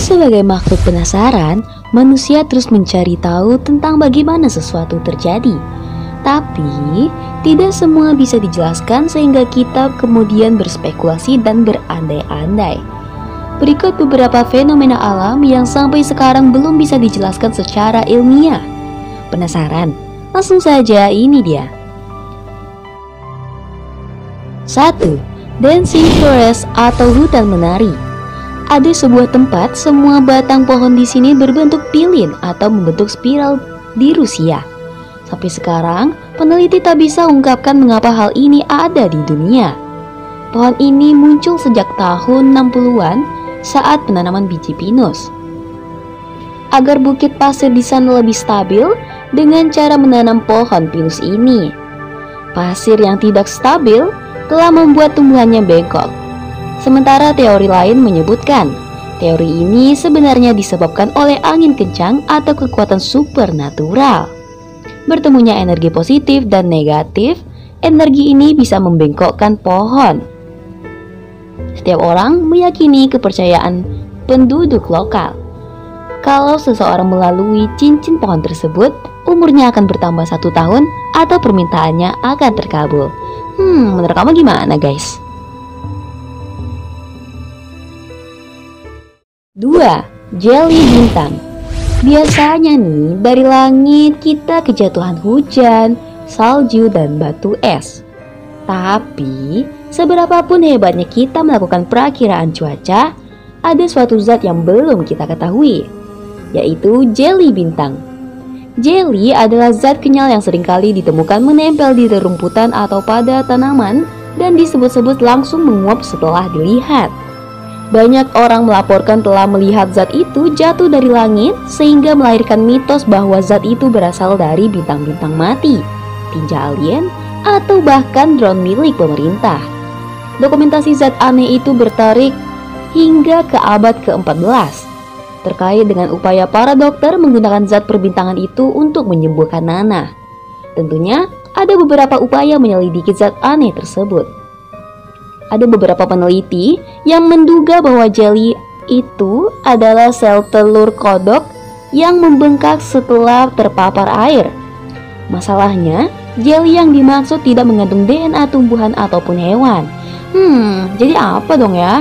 Sebagai makhluk penasaran, manusia terus mencari tahu tentang bagaimana sesuatu terjadi. Tapi, tidak semua bisa dijelaskan sehingga kita kemudian berspekulasi dan berandai-andai. Berikut beberapa fenomena alam yang sampai sekarang belum bisa dijelaskan secara ilmiah. Penasaran? Langsung saja, ini dia. 1. Dancing forest atau hutan menari. Ada sebuah tempat, semua batang pohon di sini berbentuk lilin atau membentuk spiral di Rusia. Sampai sekarang, peneliti tak bisa ungkapkan mengapa hal ini ada di dunia. Pohon ini muncul sejak tahun 60-an saat penanaman biji pinus. Agar bukit pasir di sana lebih stabil dengan cara menanam pohon pinus ini. Pasir yang tidak stabil telah membuat tumbuhannya bengkok. Sementara teori lain menyebutkan, teori ini sebenarnya disebabkan oleh angin kencang atau kekuatan supernatural. Bertemunya energi positif dan negatif, energi ini bisa membengkokkan pohon. Setiap orang meyakini kepercayaan penduduk lokal. Kalau seseorang melalui cincin pohon tersebut, umurnya akan bertambah 1 tahun atau permintaannya akan terkabul. Menurut kamu gimana, guys? 2. Jelly bintang. Biasanya nih, dari langit kita kejatuhan hujan, salju, dan batu es. Tapi, seberapapun hebatnya kita melakukan perakiraan cuaca, ada suatu zat yang belum kita ketahui, yaitu jelly bintang. Jelly adalah zat kenyal yang seringkali ditemukan menempel di rerumputan atau pada tanaman dan disebut-sebut langsung menguap setelah dilihat. Banyak orang melaporkan telah melihat zat itu jatuh dari langit sehingga melahirkan mitos bahwa zat itu berasal dari bintang-bintang mati, tinja alien, atau bahkan drone milik pemerintah. Dokumentasi zat aneh itu bertarik hingga ke abad ke-14 terkait dengan upaya para dokter menggunakan zat perbintangan itu untuk menyembuhkan nanah. Tentunya ada beberapa upaya menyelidiki zat aneh tersebut. Ada beberapa peneliti yang menduga bahwa jelly itu adalah sel telur kodok yang membengkak setelah terpapar air. Masalahnya, jelly yang dimaksud tidak mengandung DNA tumbuhan ataupun hewan. Jadi apa dong ya?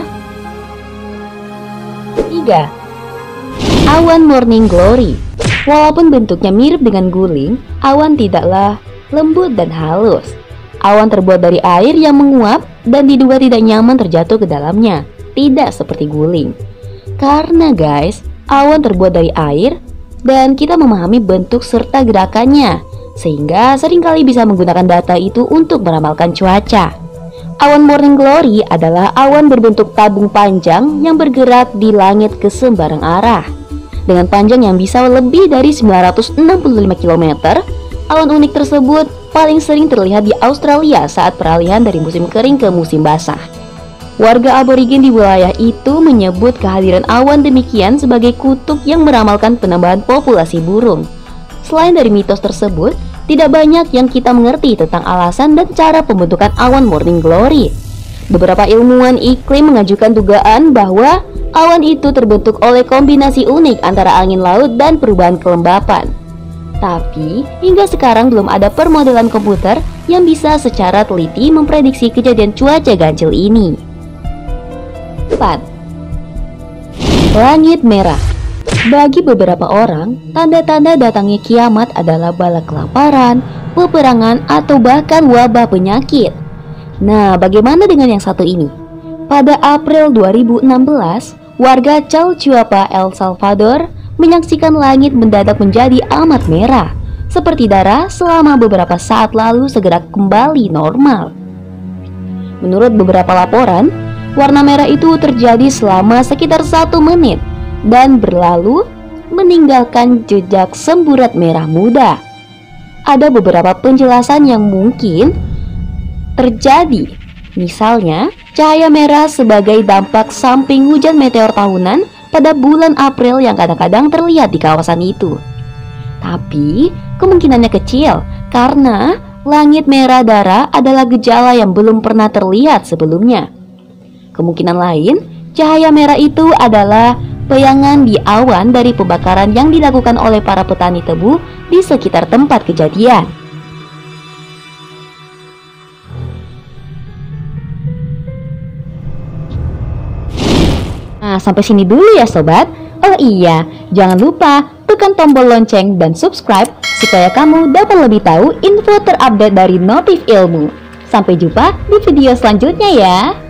3. Awan morning glory. Walaupun bentuknya mirip dengan guling, awan tidaklah lembut dan halus. Awan terbuat dari air yang menguap dan diduga tidak nyaman terjatuh ke dalamnya, tidak seperti guling. Karena guys, awan terbuat dari air dan kita memahami bentuk serta gerakannya, sehingga seringkali bisa menggunakan data itu untuk meramalkan cuaca. Awan morning glory adalah awan berbentuk tabung panjang yang bergerak di langit ke sembarang arah. Dengan panjang yang bisa lebih dari 965 km, awan unik tersebut paling sering terlihat di Australia saat peralihan dari musim kering ke musim basah. Warga aborigin di wilayah itu menyebut kehadiran awan demikian sebagai kutub yang meramalkan penambahan populasi burung. Selain dari mitos tersebut, tidak banyak yang kita mengerti tentang alasan dan cara pembentukan awan morning glory. Beberapa ilmuwan iklim mengajukan dugaan bahwa awan itu terbentuk oleh kombinasi unik antara angin laut dan perubahan kelembapan. Tapi, hingga sekarang belum ada permodelan komputer yang bisa secara teliti memprediksi kejadian cuaca ganjil ini. 4. Langit merah. Bagi beberapa orang, tanda-tanda datangnya kiamat adalah bala kelaparan, peperangan, atau bahkan wabah penyakit. Nah, bagaimana dengan yang satu ini? Pada April 2016, warga Chalchuapa, El Salvador menyaksikan langit mendadak menjadi amat merah, seperti darah selama beberapa saat lalu segera kembali normal. Menurut beberapa laporan, warna merah itu terjadi selama sekitar 1 menit dan berlalu meninggalkan jejak semburat merah muda. Ada beberapa penjelasan yang mungkin terjadi, misalnya cahaya merah sebagai dampak samping hujan meteor tahunan pada bulan April yang kadang-kadang terlihat di kawasan itu. Tapi kemungkinannya kecil karena langit merah darah adalah gejala yang belum pernah terlihat sebelumnya. Kemungkinan lain, cahaya merah itu adalah bayangan di awan dari pembakaran yang dilakukan oleh para petani tebu di sekitar tempat kejadian. Nah, sampai sini dulu ya sobat. Oh iya, jangan lupa tekan tombol lonceng dan subscribe supaya kamu dapat lebih tahu info terupdate dari Notif Ilmu. Sampai jumpa di video selanjutnya ya.